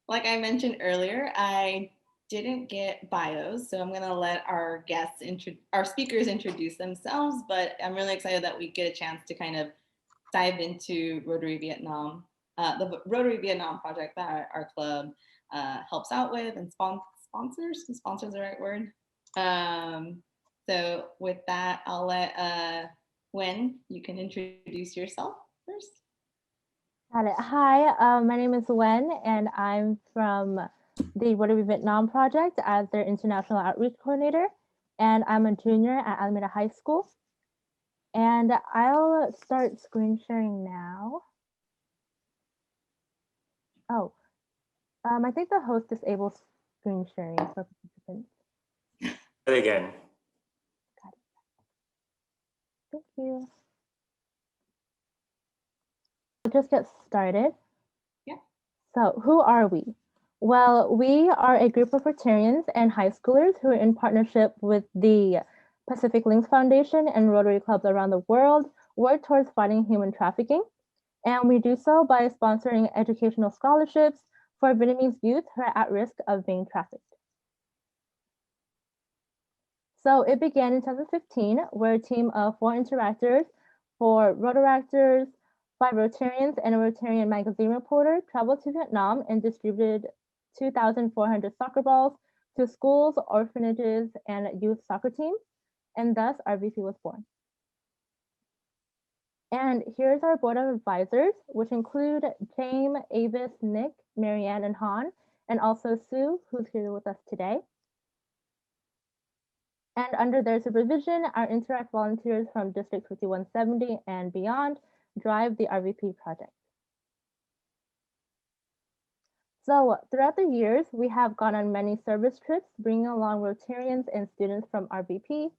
Like I mentioned earlier, I didn't get bios, so I'm gonna let our our speakers introduce themselves, but I'm really excited that we get a chance to kind of dive into Rotary Vietnam, the Rotary Vietnam Project that our club helps out with and sponsors. Is sponsors the right word? So with that, I'll let Wen, you can introduce yourself first. Got it. Hi, my name is Wen, and I'm from the Rotary Vietnam Project as their International Outreach Coordinator, and I'm a junior at Alameda High School. And I'll start screen sharing now. Oh, I think the host disables screen sharing for participants. Again. Got it. Thank you. I'll just get started. Yeah. So who are we? Well, we are a group of Rotarians and high schoolers who are in partnership with the Pacific Links Foundation and Rotary clubs around the world work towards fighting human trafficking. And we do so by sponsoring educational scholarships for Vietnamese youth who are at risk of being trafficked. So it began in 2015, where a team of 4 interactors, 4 Rotaractors, 5 Rotarians, and a Rotarian magazine reporter traveled to Vietnam and distributed 2,400 soccer balls to schools, orphanages, and youth soccer teams, and thus RVP was born. And here's our board of advisors, which include James, Avis, Nick, Marianne, and Han, and also Sue, who's here with us today. And under their supervision, our Interact volunteers from District 5170 and beyond drive the RVP project. So throughout the years, we have gone on many service trips, bringing along Rotarians and students from RVP.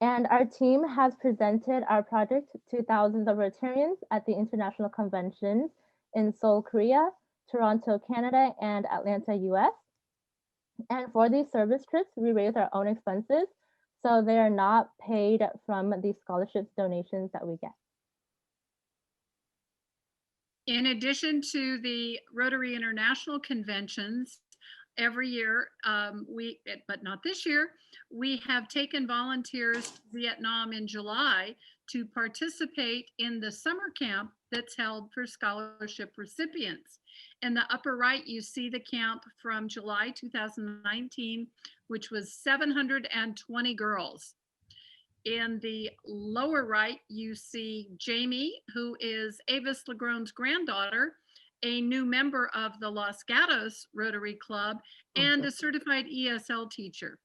And our team has presented our project to thousands of Rotarians at the international conventions in Seoul, Korea, Toronto, Canada, and Atlanta, US. And for these service trips, we raise our own expenses, so they are not paid from the scholarships donations that we get. In addition to the Rotary International conventions, every year, but not this year, we have taken volunteers to Vietnam in July to participate in the summer camp that's held for scholarship recipients. In the upper right, you see the camp from July 2019, which was 720 girls. In the lower right, you see Jamie, who is Avis Legron's granddaughter, a new member of the Los Gatos Rotary Club, and a certified ESL teacher.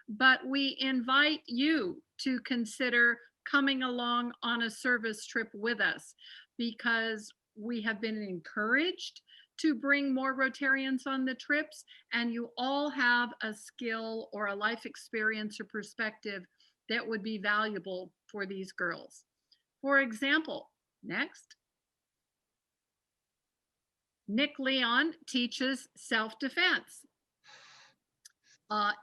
But we invite you to consider coming along on a service trip with us, because we have been encouraged to bring more Rotarians on the trips, and you all have a skill or a life experience or perspective that would be valuable for these girls. For example, next. Nick Leon teaches self-defense.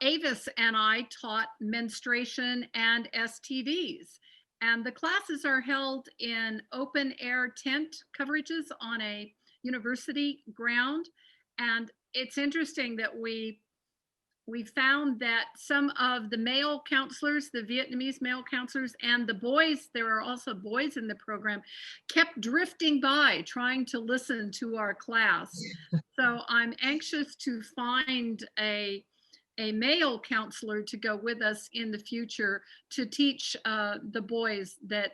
Avis and I taught menstruation and STDs. And the classes are held in open air tent coverages on a university ground. And it's interesting that we found that some of the male counselors, the Vietnamese male counselors, and the boys, there are also boys in the program, kept drifting by trying to listen to our class. So I'm anxious to find a male counselor to go with us in the future to teach the boys that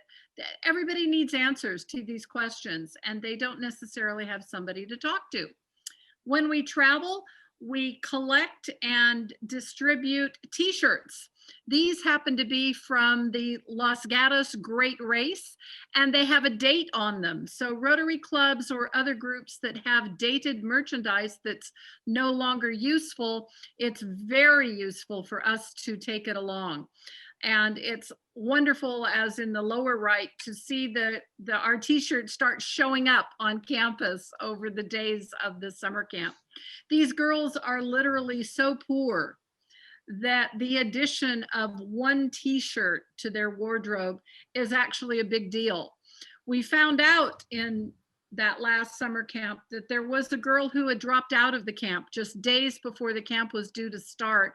everybody needs answers to these questions, and they don't necessarily have somebody to talk to. When we travel, we collect and distribute t-shirts. These happen to be from the Los Gatos Great Race, and they have a date on them. So Rotary clubs or other groups that have dated merchandise that's no longer useful, it's very useful for us to take it along. And it's wonderful, as in the lower right, to see our t-shirts start showing up on campus over the days of the summer camp. These girls are literally so poor that the addition of one t-shirt to their wardrobe is actually a big deal. We found out in that last summer camp that there was a girl who had dropped out of the camp just days before the camp was due to start.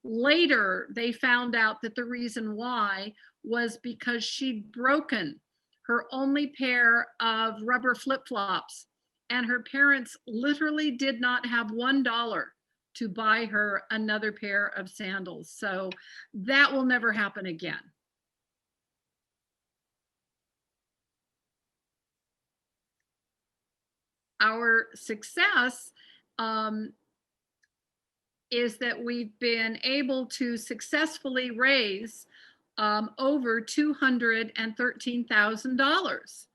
Later, they found out that the reason why was because she'd broken her only pair of rubber flip-flops, and her parents literally did not have $1 to buy her another pair of sandals. So that will never happen again. Our success is that we've been able to successfully raise over $213,000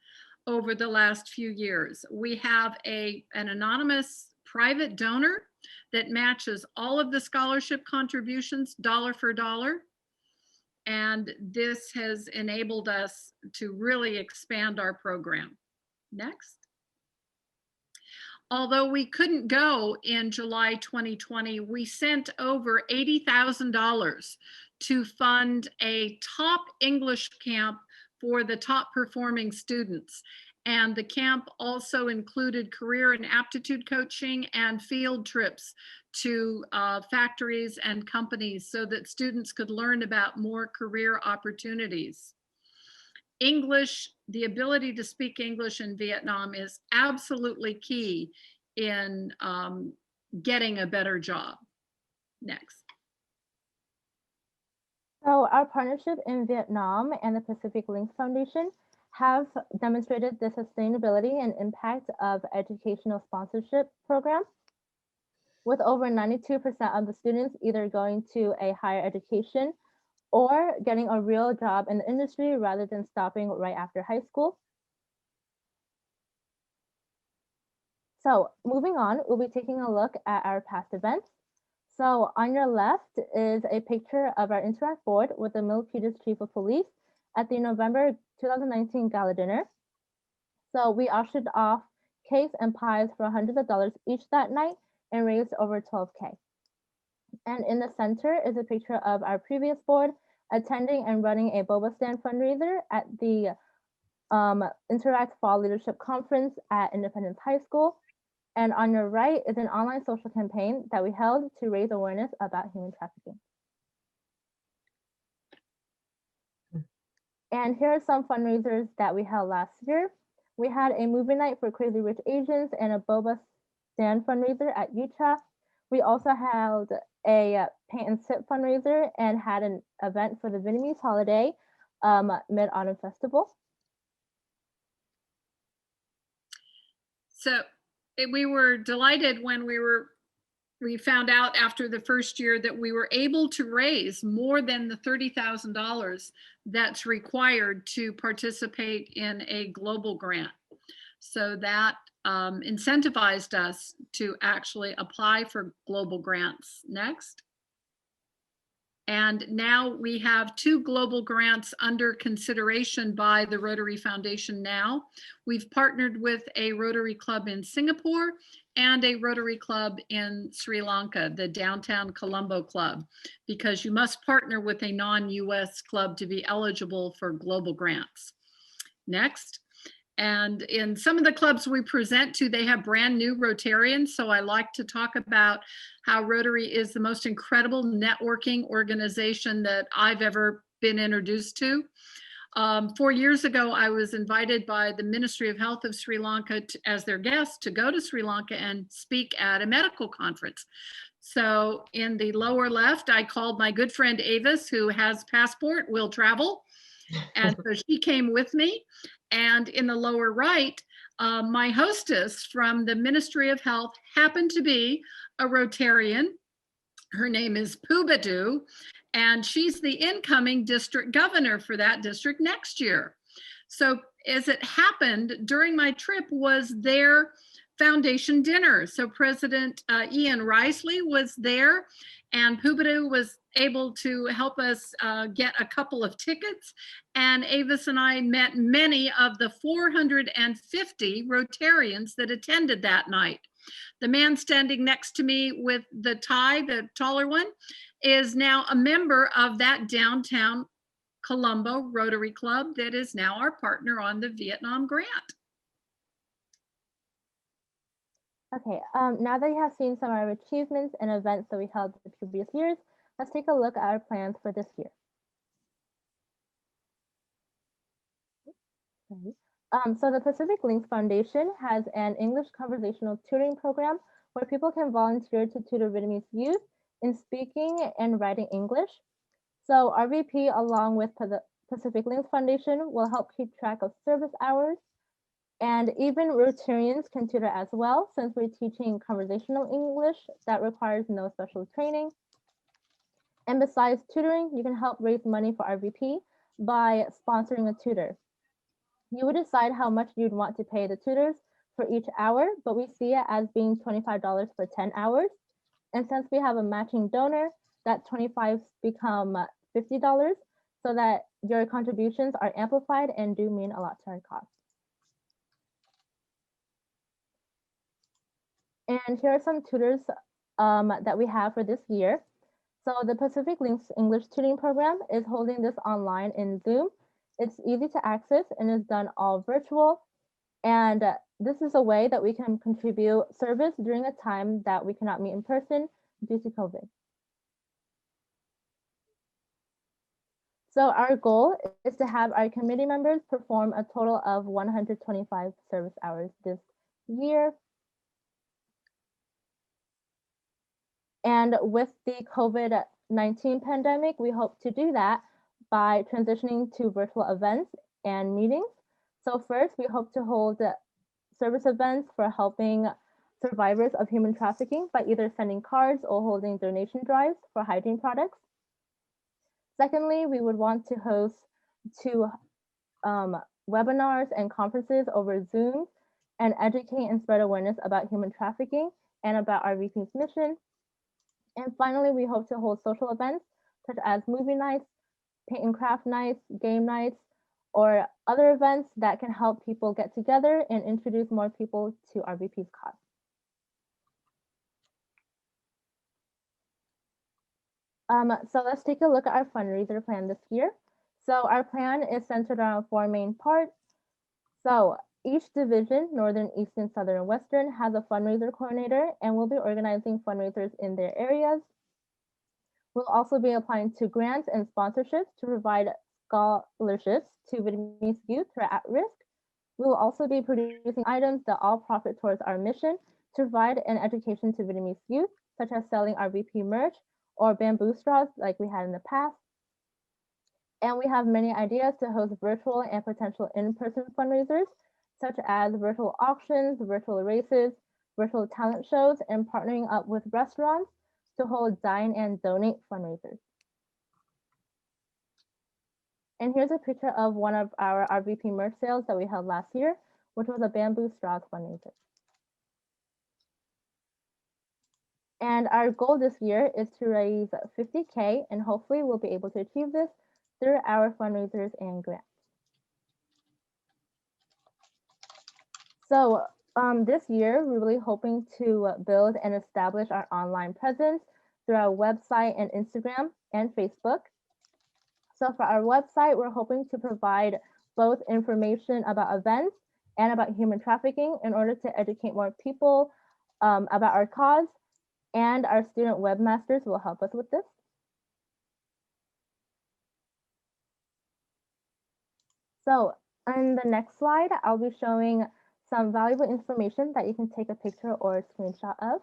over the last few years. We have an anonymous private donor that matches all of the scholarship contributions dollar for dollar. And this has enabled us to really expand our program. Next. Although we couldn't go in July 2020, we sent over $80,000 to fund a top English camp for the top performing students. And the camp also included career and aptitude coaching and field trips to factories and companies so that students could learn about more career opportunities. English, the ability to speak English in Vietnam is absolutely key in getting a better job. Next. So our partnership in Vietnam and the Pacific Links Foundation have demonstrated the sustainability and impact of educational sponsorship program, with over 92% of the students either going to a higher education or getting a real job in the industry rather than stopping right after high school. So moving on, we'll be taking a look at our past events. So on your left is a picture of our Interact board with the Milpitas Chief of Police at the November 2019 gala dinner. So we auctioned off cakes and pies for hundreds of dollars each that night and raised over 12K. And in the center is a picture of our previous board attending and running a boba stand fundraiser at the Interact Fall Leadership Conference at Independence High School. And on your right is an online social campaign that we held to raise awareness about human trafficking. And here are some fundraisers that we held last year. We had a movie night for Crazy Rich Asians and a boba stand fundraiser at Utah. We also held a paint and sip fundraiser and had an event for the Vietnamese holiday, Mid-Autumn Festival. So we were delighted when we found out after the first year that we were able to raise more than the $30,000 that's required to participate in a global grant. So that incentivized us to actually apply for global grants. Next. And now we have 2 global grants under consideration by the Rotary Foundation now. We've partnered with a Rotary Club in Singapore and a Rotary Club in Sri Lanka, the Downtown Colombo Club, because you must partner with a non-US club to be eligible for global grants. Next. And in some of the clubs we present to, they have brand new Rotarians. So I like to talk about how Rotary is the most incredible networking organization that I've ever been introduced to. 4 years ago, I was invited by the Ministry of Health of Sri Lanka as their guest to go to Sri Lanka and speak at a medical conference. So in the lower left, I called my good friend Avis, who has passport, will travel. And so she came with me. And in the lower right, my hostess from the Ministry of Health happened to be a Rotarian. Her name is Poobadoo, and she's the incoming district governor for that district next year. So as it happened, during my trip was their foundation dinner. So President Ian Risley was there, and Poobadoo was able to help us get a couple of tickets. And Avis and I met many of the 450 Rotarians that attended that night. The man standing next to me with the tie, the taller one, is now a member of that Downtown Colombo Rotary Club that is now our partner on the Vietnam grant. Okay, now that you have seen some of our achievements and events that we held the previous years, let's take a look at our plans for this year. Okay. So the Pacific Links Foundation has an English conversational tutoring program where people can volunteer to tutor Vietnamese youth in speaking and writing English. So RVP, along with the Pacific Links Foundation, will help keep track of service hours. And even Rotarians can tutor as well, since we're teaching conversational English that requires no special training. And besides tutoring, you can help raise money for RVP by sponsoring a tutor. You would decide how much you'd want to pay the tutors for each hour, but we see it as being $25 for 10 hours. And since we have a matching donor, that 25 become $50 so that your contributions are amplified and do mean a lot to our cause. And here are some tutors that we have for this year. So the Pacific Links English Tutoring Program is holding this online in Zoom. It's easy to access and is done all virtual. And this is a way that we can contribute service during a time that we cannot meet in person due to COVID. So our goal is to have our committee members perform a total of 125 service hours this year. And with the COVID-19 pandemic, we hope to do that by transitioning to virtual events and meetings. So first, we hope to hold service events for helping survivors of human trafficking by either sending cards or holding donation drives for hygiene products. Secondly, we would want to host 2 webinars and conferences over Zoom and educate and spread awareness about human trafficking and about RVP's mission. And finally, we hope to hold social events such as movie nights, paint and craft nights, game nights, or other events that can help people get together and introduce more people to RVP's cause. So let's take a look at our fundraiser plan this year. So our plan is centered around 4 main parts. So each division, Northern, Eastern, Southern, and Western, has a fundraiser coordinator and will be organizing fundraisers in their areas. We'll also be applying to grants and sponsorships to provide scholarships to Vietnamese youth who are at risk. We will also be producing items that all profit towards our mission to provide an education to Vietnamese youth, such as selling RVP merch or bamboo straws like we had in the past. And we have many ideas to host virtual and potential in-person fundraisers, such as virtual auctions, virtual races, virtual talent shows, and partnering up with restaurants to hold dine and donate fundraisers. And here's a picture of one of our RVP merch sales that we held last year, which was a bamboo straws fundraiser. And our goal this year is to raise 50K, and hopefully we'll be able to achieve this through our fundraisers and grants. So this year, we're really hoping to build and establish our online presence through our website and Instagram and Facebook. So for our website, we're hoping to provide both information about events and about human trafficking in order to educate more people about our cause, and our student webmasters will help us with this. So on the next slide, I'll be showing some valuable information that you can take a picture or a screenshot of.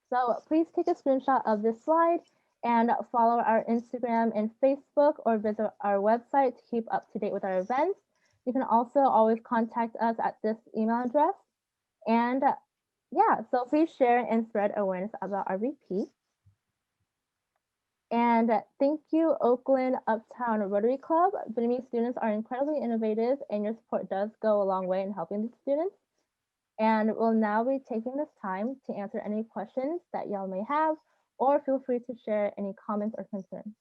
So please take a screenshot of this slide and follow our Instagram and Facebook or visit our website to keep up to date with our events. You can also always contact us at this email address. And yeah, so please share and spread awareness about RVP. And thank you, Oakland Uptown Rotary Club. Vietnamese students are incredibly innovative, and your support does go a long way in helping the students. And we'll now be taking this time to answer any questions that y'all may have, or feel free to share any comments or concerns.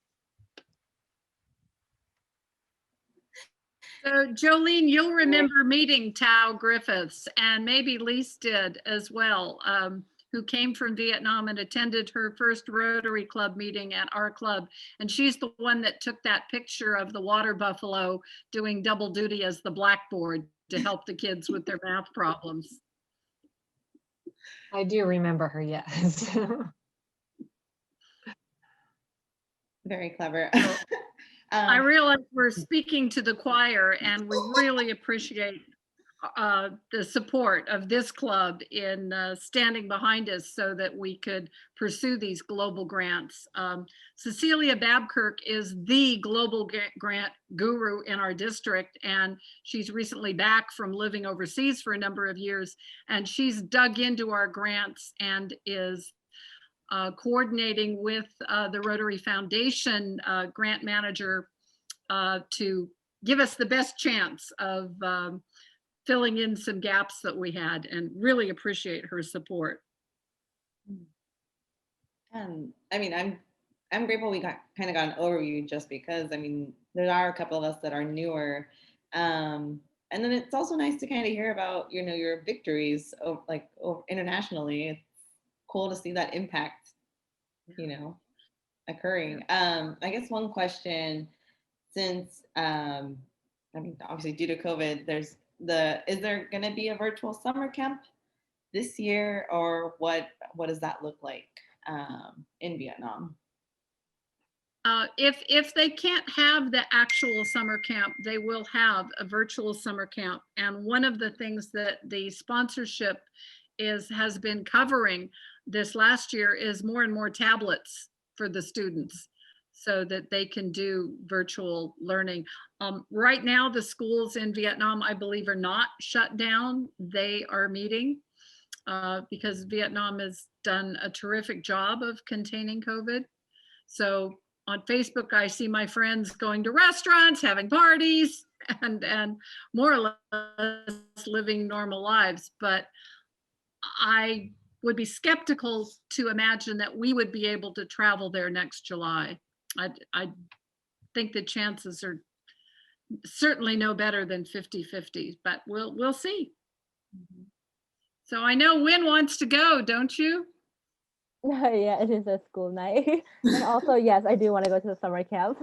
So Jolene, you'll remember meeting Tao Griffiths, and maybe Lise did as well. who came from Vietnam and attended her first Rotary Club meeting at our club. And she's the one that took that picture of the water buffalo doing double duty as the blackboard to help the kids with their math problems. I do remember her, yes. Very clever. I realize we're speaking to the choir, and we really appreciate the support of this club in standing behind us so that we could pursue these global grants. Cecilia Babkirk is the global grant guru in our district, and she's recently back from living overseas for a number of years, and she's dug into our grants and is coordinating with the Rotary Foundation grant manager to give us the best chance of filling in some gaps that we had, and really appreciate her support. I mean, I'm grateful we got kind of got an overview, just because, I mean, there are a couple of us that are newer. And then it's also nice to kind of hear about, you know, your victories internationally. It's cool to see that impact, you know, occurring. I guess one question, since I mean, obviously due to COVID, is there going to be a virtual summer camp this year, or what does that look like in Vietnam? If they can't have the actual summer camp, they will have a virtual summer camp. And one of the things that the sponsorship has been covering this last year is more and more tablets for the students so that they can do virtual learning. Right now, the schools in Vietnam, I believe, are not shut down. They are meeting because Vietnam has done a terrific job of containing COVID. So on Facebook, I see my friends going to restaurants, having parties, and more or less living normal lives. But I would be skeptical to imagine that we would be able to travel there next July. I think the chances are certainly no better than 50-50, but we'll see. Mm-hmm. So I know Uyen wants to go, don't you? Yeah, it is a school night. And also, yes, I do want to go to the summer camp.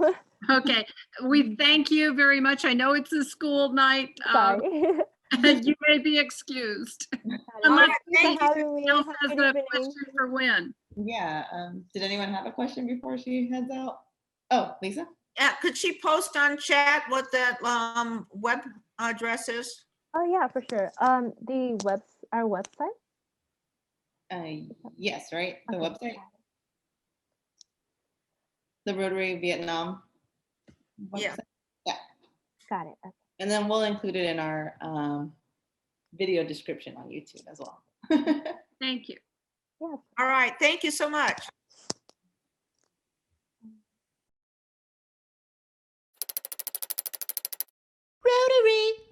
Okay, we thank you very much. I know it's a school night. Sorry. And you may be excused. Unless Thank else has a question for Uyen. Yeah, did anyone have a question before she heads out? Oh, Lisa? Yeah, could she post on chat what that web address is? Oh yeah, for sure. Our website. Yes, right. The Okay. website, the Rotary Vietnam website. Yeah. Yeah. Got it. Okay. And then we'll include it in our video description on YouTube as well. Thank you. Yes. All right, thank you so much. Rotary.